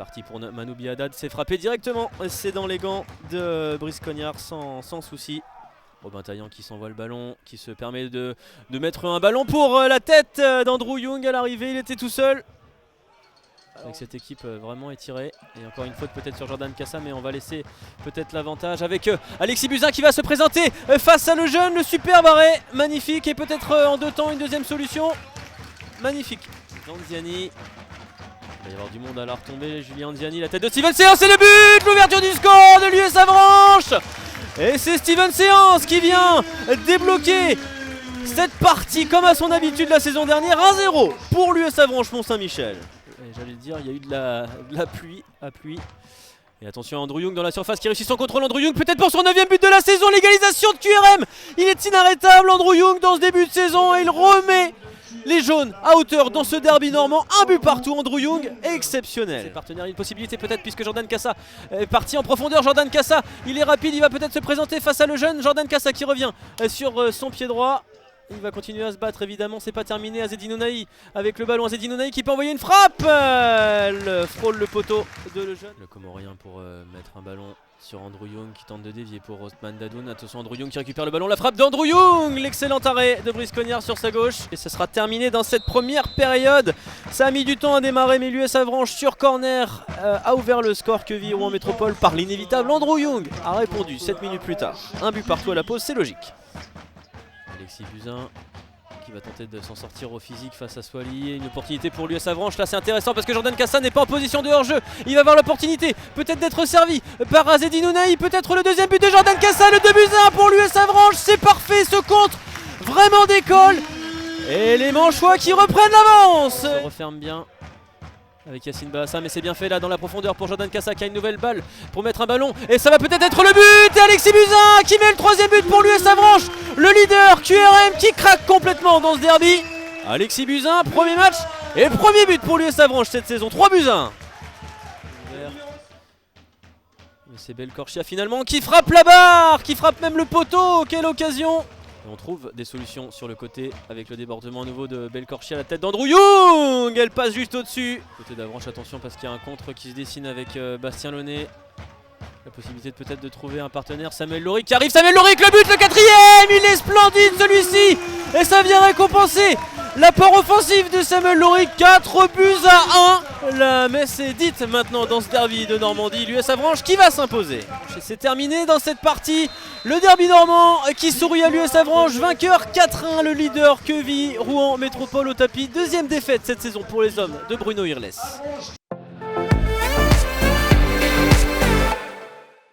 parti pour Manoubi Haddad, c'est frappé directement, c'est dans les gants de Brice Cognard sans souci. Robin Taillant qui s'envoie le ballon, qui se permet de mettre un ballon pour la tête d'Andrew Young à l'arrivée, il était tout seul. Avec cette équipe vraiment étirée. Et encore une faute peut-être sur Jordan Cassa, mais on va laisser peut-être l'avantage avec Alexis Buzyn qui va se présenter face à le jeune, le superbe arrêt, magnifique. Et peut-être en deux temps une deuxième solution, magnifique. Zanziani, il va y avoir du monde à la retombée. Julien Ziani, la tête de Steven Séance, c'est le but, l'ouverture du score de l'US Avranches. Et c'est Steven Séance qui vient débloquer cette partie comme à son habitude la saison dernière. 1-0 pour l'US Avranches Mont-Saint-Michel. J'allais le dire, il y a eu de la pluie à pluie. Et attention à Andrew Young dans la surface qui réussit son contrôle. Andrew Young peut-être pour son 9e but de la saison. L'égalisation de QRM. Il est inarrêtable Andrew Young dans ce début de saison. Et il remet les jaunes à hauteur dans ce derby normand. Un but partout, Andrew Young, exceptionnel. Ses partenaires, une possibilité peut-être puisque Jordan Cassa est parti en profondeur. Jordan Cassa, il est rapide, il va peut-être se présenter face à le jeune. Jordan Cassa qui revient sur son pied droit. Il va continuer à se battre évidemment, c'est pas terminé. Azedine Ounahi avec le ballon, Azedine Ounahi qui peut envoyer une frappe. Elle frôle le poteau de le jeune. Le Comorien pour mettre un ballon sur Andrew Young qui tente de dévier pour Othman Dadoun. Attention Andrew Young qui récupère le ballon, la frappe d'Andrew Young. L'excellent arrêt de Brice Cognard sur sa gauche. Et ce sera terminé dans cette première période. Ça a mis du temps à démarrer mais l'US Avranches sur corner a ouvert le score. Queville Rouen Métropole par l'inévitable Andrew Young a répondu 7 minutes plus tard. Un but partout à la pause, c'est logique. Alexis Buzyn qui va tenter de s'en sortir au physique face à Swali. Une opportunité pour l'US Avranches. Là c'est intéressant parce que Jordan Cassa n'est pas en position de hors-jeu. Il va avoir l'opportunité peut-être d'être servi par Azedine Ounahi. Peut-être le deuxième but de Jordan Cassa. Le 2-1 pour l'US Avranches. C'est parfait, ce contre vraiment décolle. Et les Manchois qui reprennent l'avance. Se referme bien avec Yacine Bahassa, mais c'est bien fait là dans la profondeur pour Jordan Cassa qui a une nouvelle balle pour mettre un ballon. Et ça va peut-être être le but. Et Alexis Buzyn qui met le 3e but pour l'US Avranches. Le leader QRM qui craque complètement dans ce derby. Alexis Buzyn, premier match et premier but pour l'US Avranches cette saison. 3-1. C'est Belkorchia finalement qui frappe la barre, qui frappe même le poteau. Quelle occasion! Et on trouve des solutions sur le côté avec le débordement à nouveau de Belkorchia, la tête d'Andrew Young. Elle passe juste au-dessus. Côté d'Avranches, attention parce qu'il y a un contre qui se dessine avec Bastien Launay. La possibilité peut-être de trouver un partenaire. Samuel Lauric qui arrive. Samuel Lauric, le but, le 4e. Il est splendide celui-ci. Et ça vient récompenser l'apport offensif de Samuel Lauric. 4-1. La messe est dite maintenant dans ce derby de Normandie. L'US Avranches qui va s'imposer. C'est terminé dans cette partie. Le derby normand qui sourit à l'US Avranches. Vainqueur 4-1. Le leader Queville Rouen Métropole au tapis. 2e défaite cette saison pour les hommes de Bruno Irles.